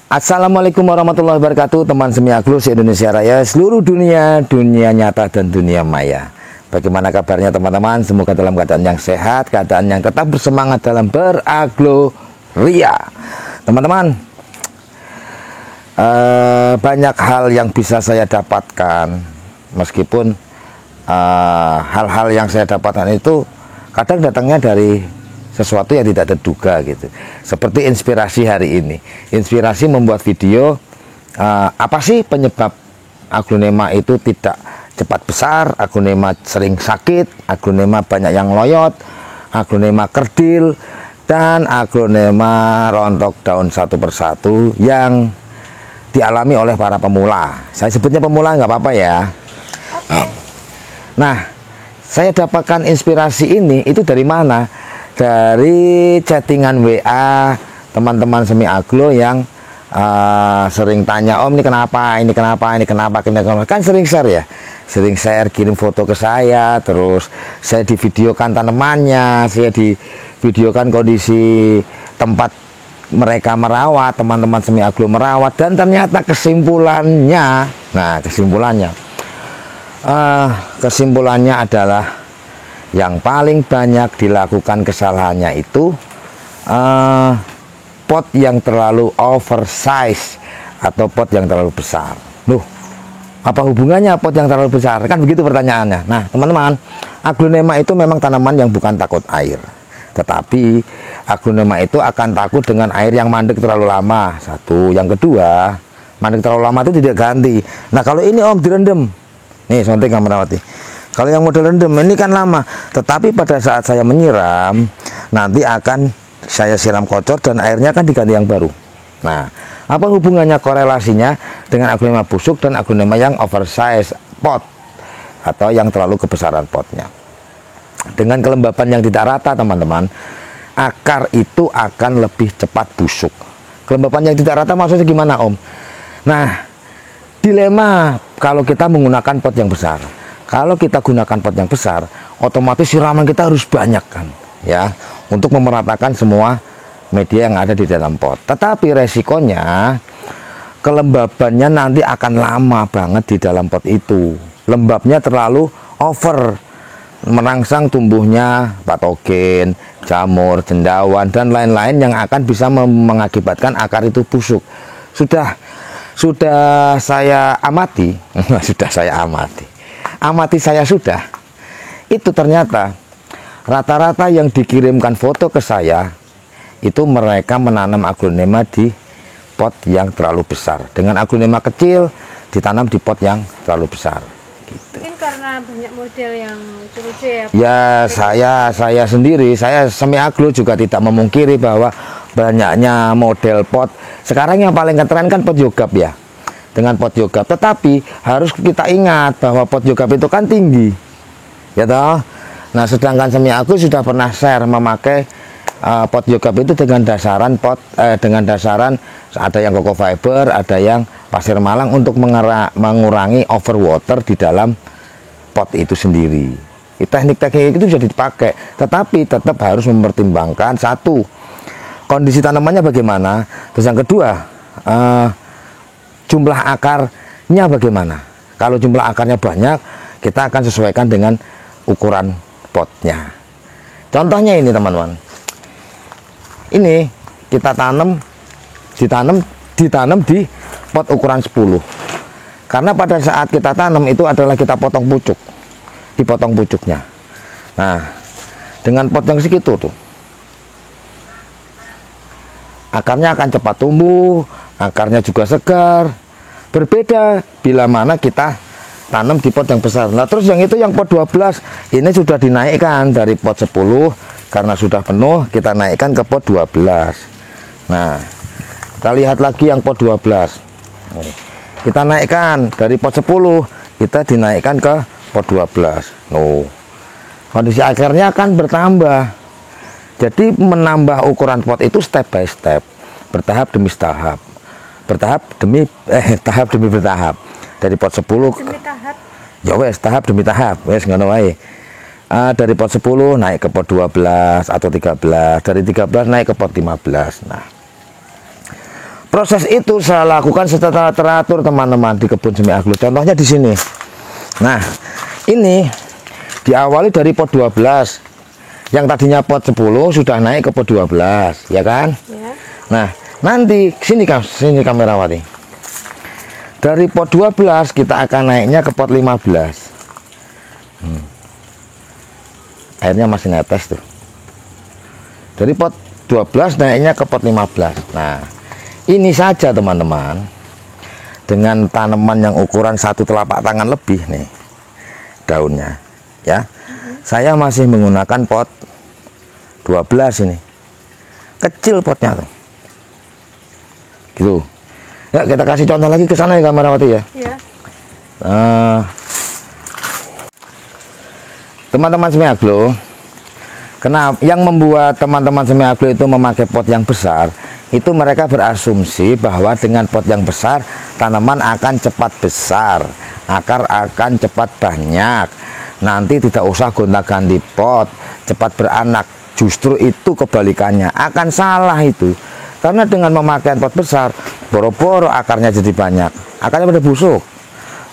Assalamualaikum warahmatullahi wabarakatuh, teman semi aglo se-Indonesia Raya, seluruh dunia, dunia nyata dan dunia maya. Bagaimana kabarnya teman-teman? Semoga dalam keadaan yang sehat, keadaan yang tetap bersemangat dalam beraglo ria. Teman-teman, banyak hal yang bisa saya dapatkan, meskipun hal-hal yang saya dapatkan itu kadang datangnya dari sesuatu yang tidak terduga gitu. Seperti inspirasi hari ini. Inspirasi membuat video apa sih penyebab aglonema itu tidak cepat besar, aglonema sering sakit, aglonema banyak yang loyot, aglonema kerdil, dan aglonema rontok daun satu persatu yang dialami oleh para pemula. Saya sebutnya pemula nggak apa-apa ya. Nah, saya dapatkan inspirasi ini itu dari mana? Dari chattingan WA teman-teman semi aglo yang sering tanya, Om ini kenapa, ini kenapa, ini kenapa, kan sering share ya, sering share, kirim foto ke saya, terus saya divideokan tanamannya, saya divideokan kondisi tempat mereka merawat, teman-teman semi aglo merawat, dan ternyata kesimpulannya, kesimpulannya adalah yang paling banyak dilakukan kesalahannya itu pot yang terlalu oversize atau pot yang terlalu besar. Loh, apa hubungannya pot yang terlalu besar? Kan begitu pertanyaannya. Nah, teman-teman, aglonema itu memang tanaman yang bukan takut air. Tetapi aglonema itu akan takut dengan air yang mandek terlalu lama. Satu, yang kedua, mandek terlalu lama itu tidak ganti. Nah, kalau ini Om direndam. Nih, sontek kamerawati. Kalau yang model rendem ini kan lama, tetapi pada saat saya menyiram nanti akan saya siram kocor dan airnya akan diganti yang baru. Nah, apa hubungannya korelasinya dengan aglonema busuk dan aglonema yang oversize pot atau yang terlalu kebesaran potnya? Dengan kelembapan yang tidak rata, teman-teman, akar itu akan lebih cepat busuk. Kelembapan yang tidak rata maksudnya gimana, Om? Nah, dilema kalau kita menggunakan pot yang besar. Kalau kita gunakan pot yang besar, otomatis siraman kita harus banyak kan, ya, untuk memeratakan semua media yang ada di dalam pot. Tetapi resikonya kelembabannya nanti akan lama banget di dalam pot itu. Lembabnya terlalu over, merangsang tumbuhnya patogen, jamur, cendawan, dan lain-lain yang akan bisa mengakibatkan akar itu busuk. Sudah saya amati, sudah itu ternyata rata-rata yang dikirimkan foto ke saya itu mereka menanam aglonema di pot yang terlalu besar, dengan aglonema kecil ditanam di pot yang terlalu besar gitu. Mungkin karena banyak model yang lucu-lucu ya. Ya, saya sendiri, saya semi aglo juga tidak memungkiri bahwa banyaknya model pot. Sekarang yang paling keren kan pot yogap ya, dengan pot yogap. Tetapi harus kita ingat bahwa pot yogap itu kan tinggi, ya toh. Nah, sedangkan semi aglo sudah pernah share memakai pot yogap itu dengan dasaran dengan dasaran ada yang coco fiber, ada yang pasir malang untuk mengurangi overwater di dalam pot itu sendiri. Teknik-teknik itu bisa dipakai, tetapi tetap harus mempertimbangkan satu, kondisi tanamannya bagaimana, terus yang kedua, jumlah akarnya bagaimana. Kalau jumlah akarnya banyak, kita akan sesuaikan dengan ukuran potnya. Contohnya ini teman-teman, ini kita ditanam di pot ukuran 10. Karena pada saat kita tanam itu adalah kita potong pucuk, dipotong pucuknya. Nah, dengan pot yang segitu tuh, akarnya akan cepat tumbuh, akarnya juga segar. Berbeda bila mana kita tanam di pot yang besar. Nah, terus yang itu yang pot 12 ini sudah dinaikkan dari pot 10 karena sudah penuh, kita naikkan ke pot 12. Nah, kita lihat lagi yang pot 12. Kita naikkan dari pot 10, kita dinaikkan ke pot 12. Kondisi akarnya akan bertambah. Jadi menambah ukuran pot itu step by step, bertahap demi tahap. Tahap demi bertahap. Dari pot 10 demi tahap. Ya wes, tahap demi tahap. Wes ngono wae. Dari pot 10 naik ke pot 12 atau 13, dari 13 naik ke pot 15. Nah, Proses itu saya lakukan secara teratur teman-teman di kebun semi aglo. Contohnya di sini. Nah, ini diawali dari pot 12. Yang tadinya pot 10 sudah naik ke pot 12, ya kan? Ya. Nah, nanti sini kamerawati. Dari pot 12 kita akan naiknya ke pot 15. Airnya masih netes tuh. Dari pot 12 naiknya ke pot 15. Nah, ini saja teman-teman, dengan tanaman yang ukuran satu telapak tangan lebih nih daunnya, ya. Saya masih menggunakan pot 12 ini. Kecil potnya tuh. Gitu. Ya, kita kasih contoh lagi ke sana ya kamerawati ya. Ya. Teman-teman semi aglo, kenapa yang membuat teman-teman semi aglo itu memakai pot yang besar? Itu mereka berasumsi bahwa dengan pot yang besar tanaman akan cepat besar, akar akan cepat banyak, nanti tidak usah gonta-ganti pot, cepat beranak. Justru itu kebalikannya, akan salah itu. Karena dengan memakai pot besar, boro-boro akarnya jadi banyak, akarnya pada busuk.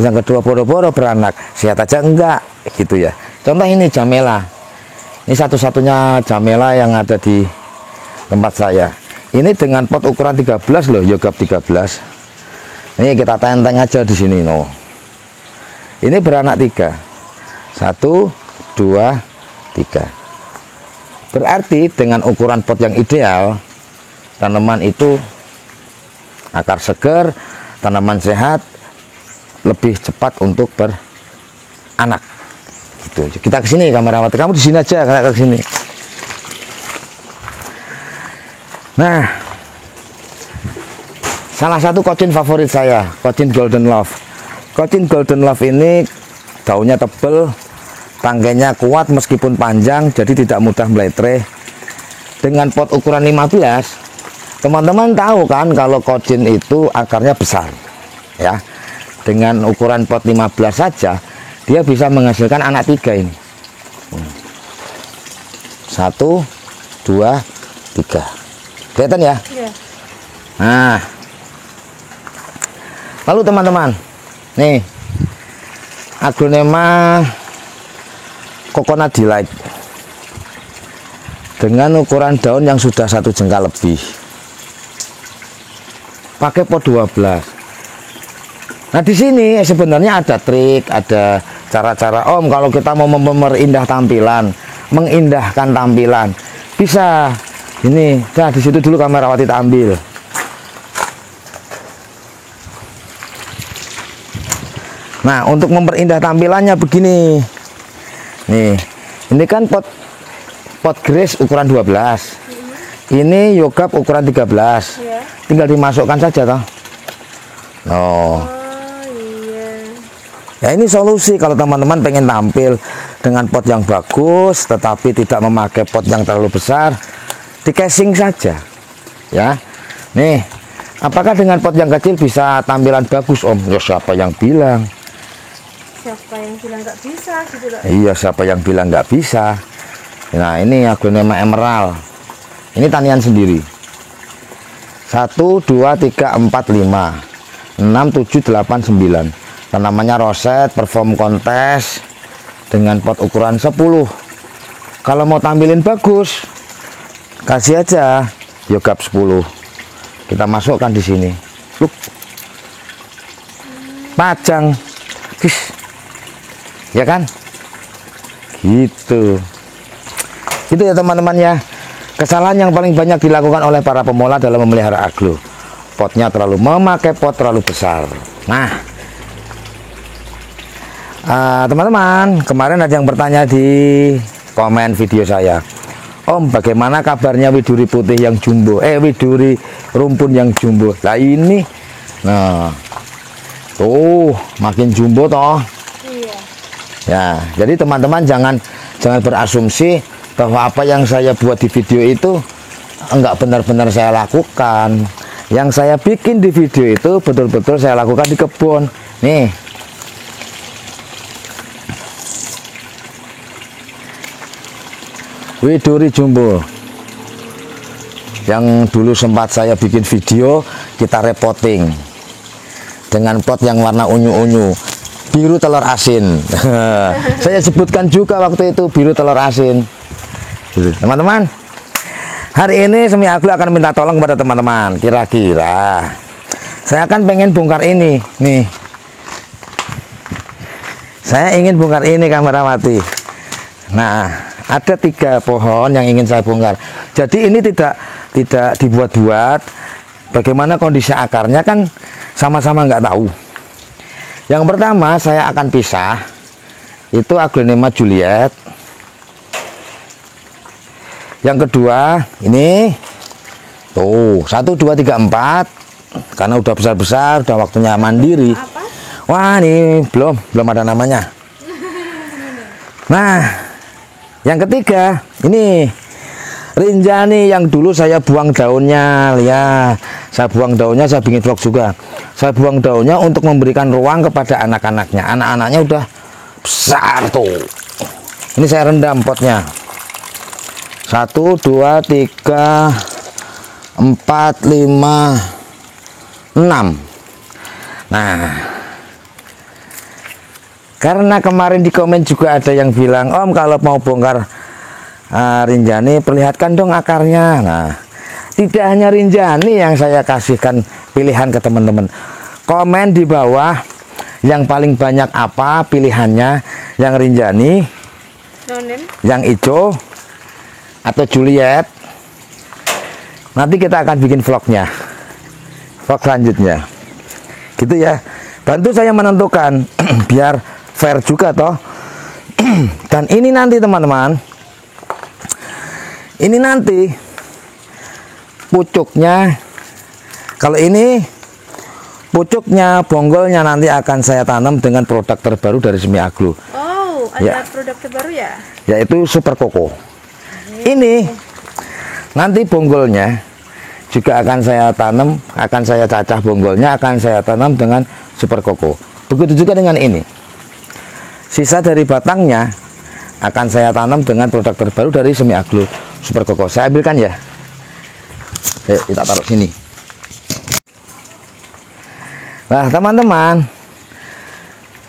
Yang kedua, boro-boro beranak, sehat aja enggak, gitu ya. Contoh ini jamela. Ini satu-satunya jamela yang ada di tempat saya. Ini dengan pot ukuran 13 loh, yogap 13. Ini kita tenteng aja di sini no. Ini beranak 3. 1, 2, 3. Berarti dengan ukuran pot yang ideal, tanaman itu akar segar, tanaman sehat, lebih cepat untuk beranak. Gitu. Kita ke sini kamerawati, kamu di sini aja, ke sini. Nah, salah satu kocin favorit saya, kocin Golden Love. Kocin Golden Love ini daunnya tebal, tangkainya kuat meskipun panjang, jadi tidak mudah meletre. Dengan pot ukuran 15, teman-teman tahu kan kalau kocin itu akarnya besar, ya. Dengan ukuran pot 15 saja, dia bisa menghasilkan anak 3 ini. 1, 2, 3. Kelihatan ya? Ya. Nah, lalu teman-teman, nih Aglonema Coconut Delight dengan ukuran daun yang sudah 1 jengkal lebih, pakai pot 12. Nah, di sini sebenarnya ada trik, ada cara-cara Om kalau kita mau memerindah tampilan, mengindahkan tampilan, bisa. Ini, nah di situ dulu kamerawati tak ambil. Nah, untuk memperindah tampilannya begini. Nih, ini kan pot grace ukuran 12. Ini yogap ukuran 13. Ya. Tinggal dimasukkan saja toh. Oh. Oh iya. Ya, ini solusi kalau teman-teman pengen tampil dengan pot yang bagus tetapi tidak memakai pot yang terlalu besar. Di casing saja, ya. Nih, apakah dengan pot yang kecil bisa tampilan bagus Om? Ya siapa yang bilang? Siapa yang bilang nggak bisa gitu loh. Iya, siapa yang bilang nggak bisa? Nah, ini Aglonema Emerald. Ini tanian sendiri. 1, 2, 3, 4, 5, 6, 7, 8, 9. Tanamannya roset, perform kontes dengan pot ukuran 10. Kalau mau tampilin bagus, kasih aja yogap 10. Kita masukkan di sini. Look. Pajang. Ya kan? Gitu. Itu ya teman-teman ya. Kesalahan yang paling banyak dilakukan oleh para pemula dalam memelihara aglo. Potnya memakai pot terlalu besar. Nah, teman-teman, kemarin ada yang bertanya di komen video saya, Om, bagaimana kabarnya widuri putih yang jumbo? Widuri rumpun yang jumbo. Nah ini, nah, tuh makin jumbo toh. Iya. Ya, jadi teman-teman jangan berasumsi bahwa apa yang saya buat di video itu enggak benar-benar saya lakukan. Yang saya bikin di video itu betul-betul saya lakukan di kebun. Nih. Widuri jumbo yang dulu sempat saya bikin video kita repotting dengan pot yang warna unyu-unyu, biru telur asin. Saya sebutkan juga waktu itu biru telur asin. Teman-teman, hari ini Semi Aglo akan minta tolong kepada teman-teman. Kira-kira saya akan pengen bongkar ini nih. Saya ingin bongkar ini, kamerawati. Nah, ada 3 pohon yang ingin saya bongkar. Jadi ini tidak dibuat-buat. Bagaimana kondisi akarnya kan sama-sama nggak tahu. Yang pertama saya akan pisah, itu Aglonema Juliet. Yang kedua ini tuh 1, 2, 3, 4, karena udah besar-besar, udah waktunya mandiri. Apa? Wah, ini belum ada namanya. Nah, yang ketiga ini Rinjani yang dulu saya buang daunnya, ya. Saya buang daunnya, saya bikin vlog juga. Saya buang daunnya untuk memberikan ruang kepada anak-anaknya. Anak-anaknya udah besar tuh. Ini saya rendam potnya. 1, 2, 3, 4, 5, 6. Nah, karena kemarin di komen juga ada yang bilang, Om kalau mau bongkar Rinjani perlihatkan dong akarnya. Nah, tidak hanya Rinjani yang saya kasihkan pilihan ke teman-teman. Komen di bawah yang paling banyak apa pilihannya, yang Rinjani, Nonen. yang hijau, atau Juliet. Nanti kita akan bikin vlognya, vlog selanjutnya gitu ya. Bantu saya menentukan biar fair juga toh. Dan ini nanti teman-teman, ini nanti pucuknya, kalau ini pucuknya, bonggolnya nanti akan saya tanam dengan produk terbaru dari Semi Aglo. Oh, ada Ya. produk terbaru ya? Yaitu Super Koko. Ini nanti bonggolnya juga akan saya tanam, akan saya cacah bonggolnya, akan saya tanam dengan Super Koko. Begitu juga dengan ini. Sisa dari batangnya akan saya tanam dengan produk terbaru dari Semi Aglo, Super Koko. Saya ambilkan ya. Kita taruh sini. Nah, teman-teman,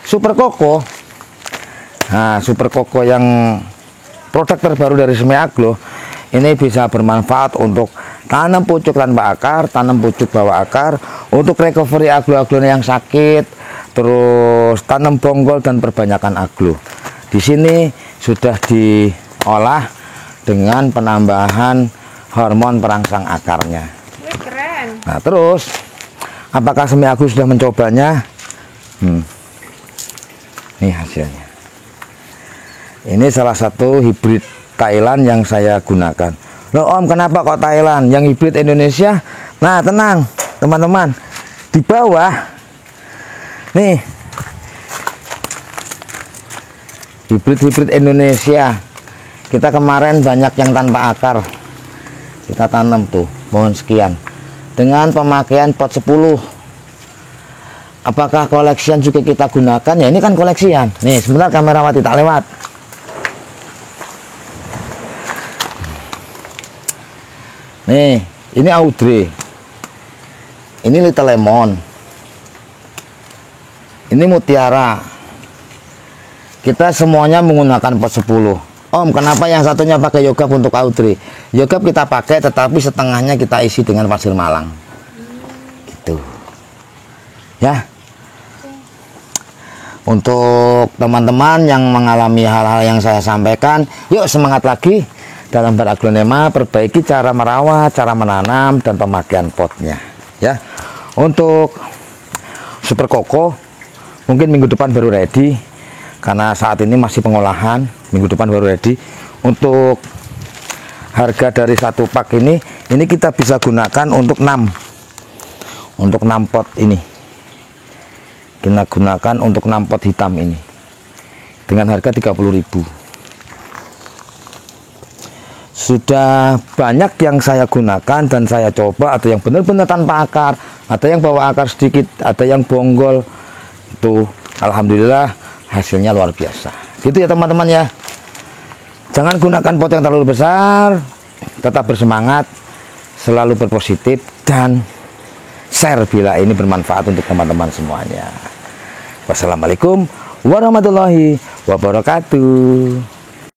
Super Koko. Nah, Super Koko yang produk terbaru dari Semi Aglo ini bisa bermanfaat untuk tanam pucuk tanpa akar, tanam pucuk bawa akar, untuk recovery aglo-aglo yang sakit, terus tanam bonggol dan perbanyakan aglo. Di sini sudah diolah dengan penambahan hormon perangsang akarnya. Wih, keren. Nah, terus apakah Semi Aglo sudah mencobanya? Ini hasilnya. Ini salah satu hibrid Thailand yang saya gunakan. Loh Om, kenapa kok Thailand? Yang hibrid Indonesia? Nah, tenang teman-teman. Di bawah nih, hibrid Indonesia. Kita kemarin banyak yang tanpa akar. Kita tanam tuh, pohon sekian. Dengan pemakaian pot 10. Apakah koleksian juga kita gunakan? Ya ini kan koleksian. Nih, sebentar kamerawati tak lewat. Nih, ini Audrey. Ini Little Lemon. Ini Mutiara. Kita semuanya menggunakan pot 10. Om, kenapa yang satunya pakai Yogap untuk Audrey? Yogap kita pakai, tetapi setengahnya kita isi dengan pasir malang. Gitu. Ya. Untuk teman-teman yang mengalami hal-hal yang saya sampaikan, yuk semangat lagi dalam beraglonema, perbaiki cara merawat, cara menanam, dan pemakaian potnya. Ya. Untuk Super Koko, mungkin minggu depan baru ready, karena saat ini masih pengolahan. Minggu depan baru ready. Untuk harga dari satu pak ini kita bisa gunakan untuk 6 pot ini. Kita gunakan untuk 6 pot hitam ini dengan harga 30.000. Sudah banyak yang saya gunakan dan saya coba, ada yang benar-benar tanpa akar, ada yang bawa akar sedikit, ada yang bonggol. Itu alhamdulillah hasilnya luar biasa. Gitu ya teman-teman ya. Jangan gunakan pot yang terlalu besar, tetap bersemangat, selalu berpositif, dan share bila ini bermanfaat untuk teman-teman semuanya. Wassalamualaikum warahmatullahi wabarakatuh.